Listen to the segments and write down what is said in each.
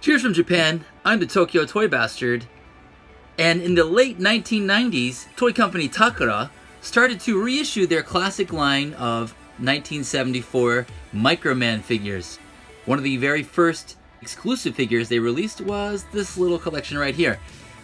Cheers from Japan, I'm the Tokyo Toy Bastard, and in the late 1990s, toy company Takara started to reissue their classic line of 1974 Microman figures. One of the very first exclusive figures they released was this little collection right here.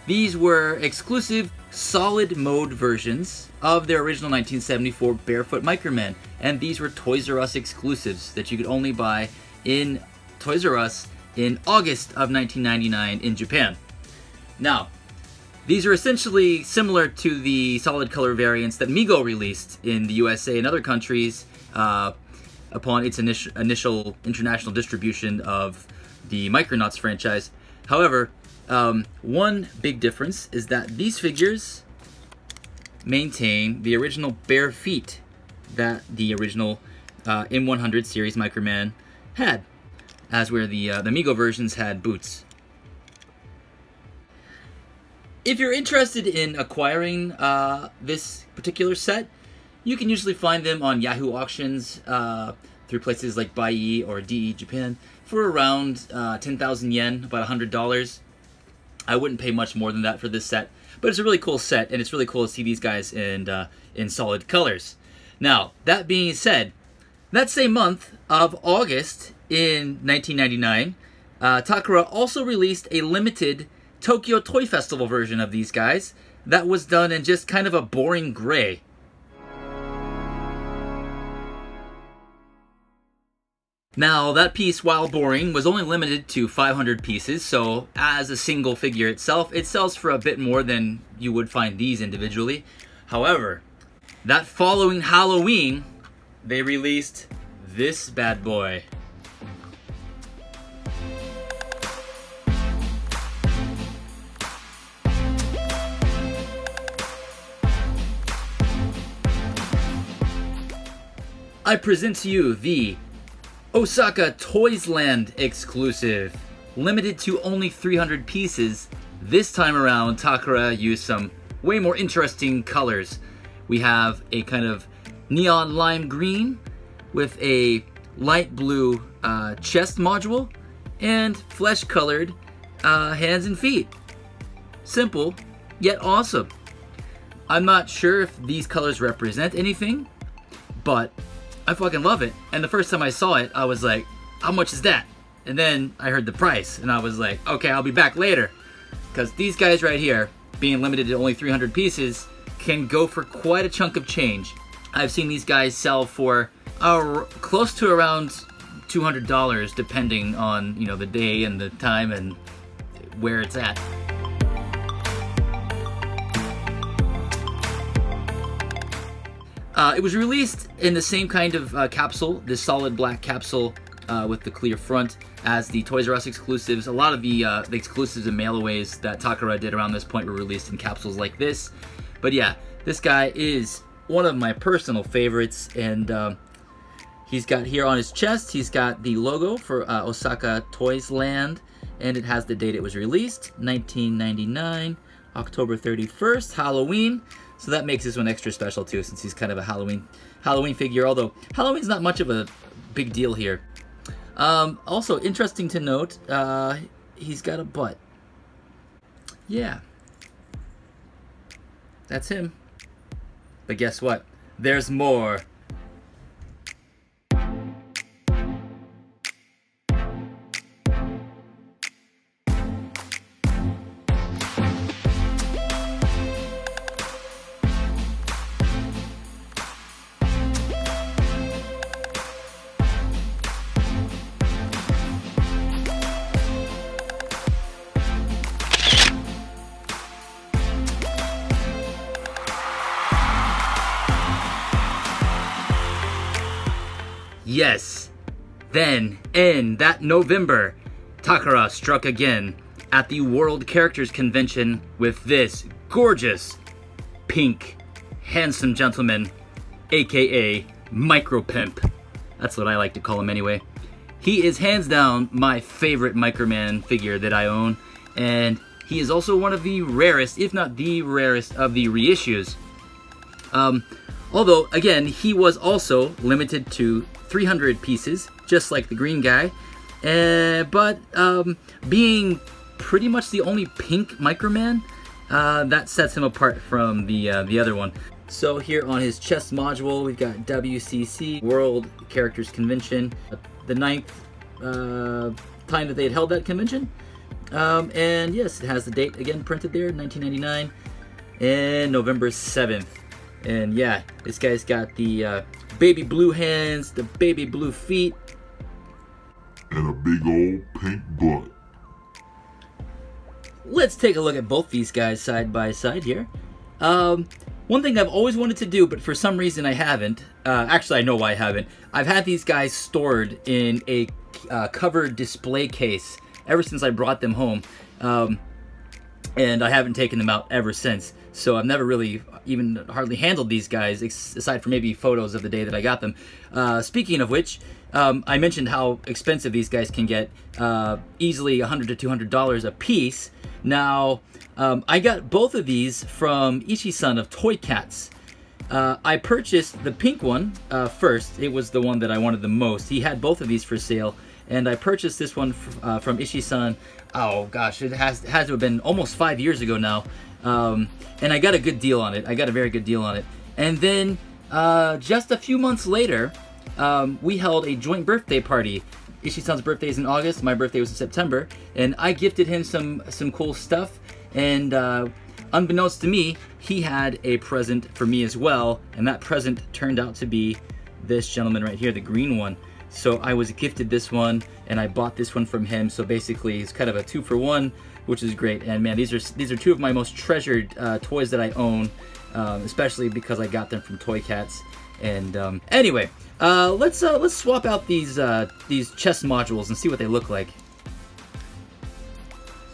These were exclusive solid mode versions of their original 1974 Barefoot Microman, and these were Toys R Us exclusives that you could only buy in Toys R Us in August of 1999 in Japan. Now, these are essentially similar to the solid color variants that Mego released in the USA and other countries upon its initial international distribution of the Micronauts franchise. However, one big difference is that these figures maintain the original bare feet that the original M100 series Microman had, as where the Mego versions had boots. If you're interested in acquiring this particular set, you can usually find them on Yahoo auctions through places like Buyee or DE Japan for around 10,000 yen, about $100. I wouldn't pay much more than that for this set, but it's a really cool set, and it's really cool to see these guys in solid colors. Now, that being said, that same month of August in 1999, Takara also released a limited Tokyo Toy Festival version of these guys that was done in just kind of a boring gray. Now, that piece, while boring, was only limited to 500 pieces, so as a single figure itself, it sells for a bit more than you would find these individually. However, that following Halloween, they released this bad boy. I present to you the Osaka Toysland exclusive, limited to only 300 pieces. This time around, Takara used some way more interesting colors. We have a kind of neon lime green with a light blue chest module and flesh-colored hands and feet. Simple, yet awesome. I'm not sure if these colors represent anything, but I fucking love it. And the first time I saw it, I was like, how much is that? And then I heard the price, and I was like, okay, I'll be back later. Because these guys right here, being limited to only 300 pieces, can go for quite a chunk of change. I've seen these guys sell for close to around $200, depending on, you know, the day and the time and where it's at. It was released in the same kind of capsule, this solid black capsule with the clear front, as the Toys R Us exclusives. A lot of the exclusives and mail-aways that Takara did around this point were released in capsules like this. But yeah, this guy is one of my personal favorites, and he's got here on his chest, he's got the logo for Osaka Toysland, and it has the date it was released, 1999, October 31st, Halloween. So that makes this one extra special too, since he's kind of a Halloween figure, although Halloween's not much of a big deal here. Also, interesting to note, he's got a butt. Yeah. That's him. But guess what? There's more. Yes, then in that November, Takara struck again at the World Characters Convention with this gorgeous, pink, handsome gentleman, aka Micropimp. That's what I like to call him anyway. He is hands down my favorite Microman figure that I own, and he is also one of the rarest, if not the rarest, of the reissues. Although, again, he was also limited to 300 pieces, just like the green guy. But being pretty much the only pink Microman, that sets him apart from the other one. So here on his chest module, we've got WCC, World Characters Convention, the 9th time that they had held that convention. And yes, it has the date again printed there, 1999, and November 7th. And yeah, this guy's got the baby blue hands, the baby blue feet, and a big old pink butt. Let's take a look at both these guys side by side here. One thing I've always wanted to do, but for some reason I haven't, actually I know why I haven't, I've had these guys stored in a covered display case ever since I brought them home, and I haven't taken them out ever since. So I've never really even hardly handled these guys, aside from maybe photos of the day that I got them. Speaking of which, I mentioned how expensive these guys can get, easily $100 to $200 a piece. Now, I got both of these from Ichi-san of Toy Cats. I purchased the pink one first. It was the one that I wanted the most. He had both of these for sale, and I purchased this one from Ichi-san. Oh gosh, it has to have been almost 5 years ago now. And I got a good deal on it. I got a very good deal on it. And then just a few months later, we held a joint birthday party. Ishi-san's birthday is in August, my birthday was in September, and I gifted him some cool stuff, and unbeknownst to me, he had a present for me as well, and that present turned out to be this gentleman right here, the green one. So I was gifted this one, and I bought this one from him, so basically it's kind of a 2-for-1, which is great. And man, these are two of my most treasured toys that I own, especially because I got them from Toy Cats. And anyway, let's swap out these chest modules and see what they look like.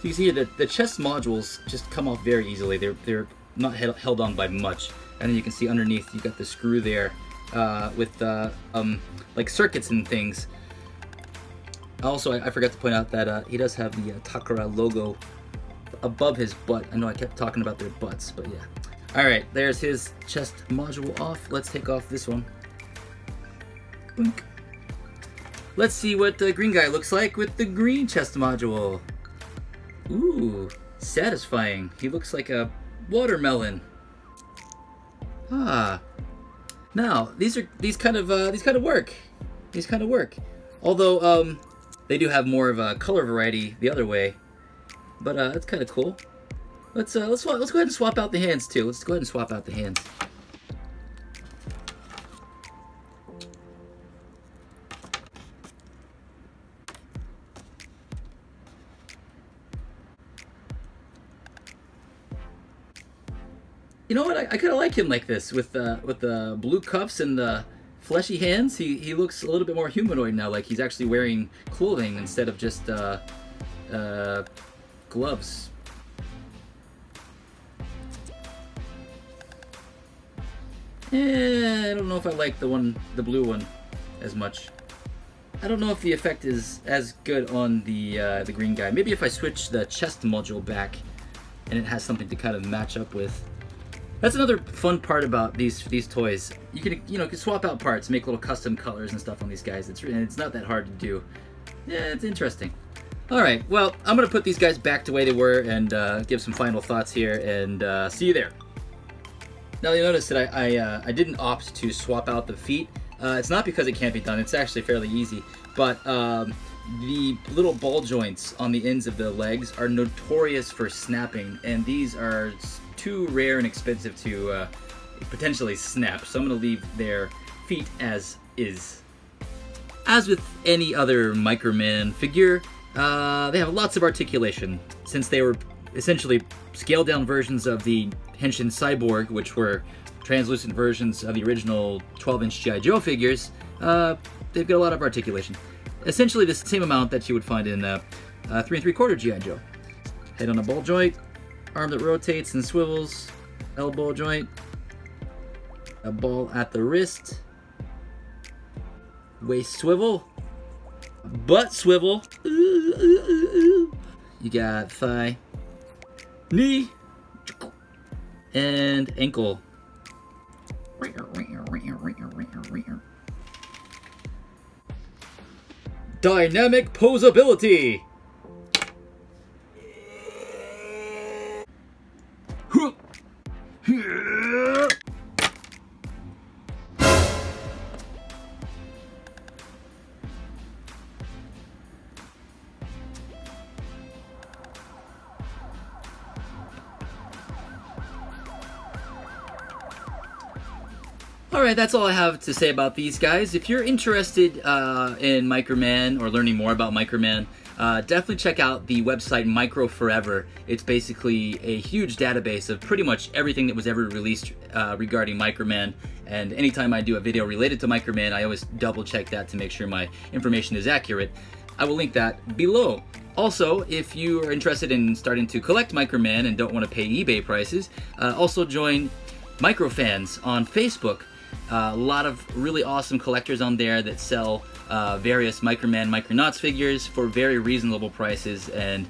So you see here, the chest modules just come off very easily. They're not held on by much. And then you can see underneath you got the screw there with like circuits and things. Also, I forgot to point out that he does have the Takara logo above his butt. I know I kept talking about their butts, but yeah. Alright, there's his chest module off. Let's take off this one. Boink. Let's see what the green guy looks like with the green chest module. Ooh, satisfying. He looks like a watermelon. Ah. Now, these kind of work. These kind of work. Although they do have more of a color variety the other way. But that's kind of cool. Let's go ahead and swap out the hands too. Let's go ahead and swap out the hands. You know what? I kind of like him like this with the blue cuffs and the fleshy hands. He looks a little bit more humanoid now, like he's actually wearing clothing instead of just gloves. I don't know if I like the blue one as much. I don't know if the effect is as good on the green guy. Maybe if I switch the chest module back and it has something to kind of match up with. That's another fun part about these toys. You can swap out parts, make little custom colors and stuff on these guys. It's not that hard to do. Yeah, it's interesting. All right, well, I'm gonna put these guys back the way they were and give some final thoughts here, and see you there. Now you'll notice that I didn't opt to swap out the feet. It's not because it can't be done. It's actually fairly easy, but the little ball joints on the ends of the legs are notorious for snapping, and these are too rare and expensive to potentially snap, so I'm going to leave their feet as is. As with any other Microman figure, they have lots of articulation, since they were essentially scaled down versions of the Henshin Cyborg, which were translucent versions of the original 12-inch G.I. Joe figures. They've got a lot of articulation. Essentially the same amount that you would find in 3 3/4 G.I. Joe. Head on a ball joint, arm that rotates and swivels, elbow joint, a ball at the wrist, waist swivel, butt swivel, you got thigh, knee, and ankle. Dynamic posability. Alright, that's all I have to say about these guys. If you're interested in Microman or learning more about Microman, definitely check out the website Micro Forever. It's basically a huge database of pretty much everything that was ever released regarding Microman. And anytime I do a video related to Microman, I always double check that to make sure my information is accurate. I will link that below. Also, if you are interested in starting to collect Microman and don't want to pay eBay prices, also join Microfans on Facebook. A lot of really awesome collectors on there that sell various Microman, Micronauts figures for very reasonable prices, and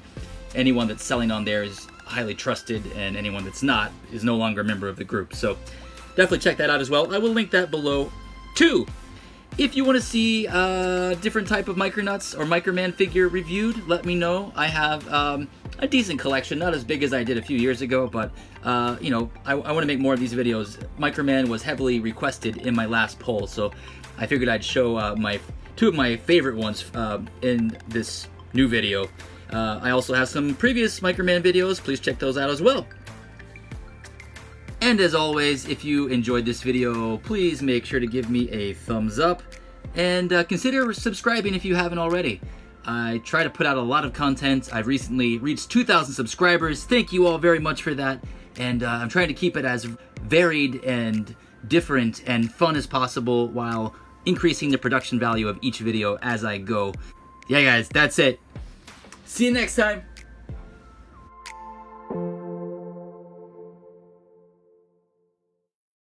anyone that's selling on there is highly trusted, and anyone that's not is no longer a member of the group. So definitely check that out as well. I will link that below too. If you want to see a different type of Micronauts or Microman figure reviewed, let me know. I have a decent collection, not as big as I did a few years ago, but you know, I want to make more of these videos. Microman was heavily requested in my last poll, so I figured I'd show two of my favorite ones in this new video. I also have some previous Microman videos. Please check those out as well. And as always, if you enjoyed this video, please make sure to give me a thumbs up and consider subscribing if you haven't already. I try to put out a lot of content. I've recently reached 2,000 subscribers. Thank you all very much for that. And I'm trying to keep it as varied and different and fun as possible while increasing the production value of each video as I go. Yeah guys, that's it. See you next time.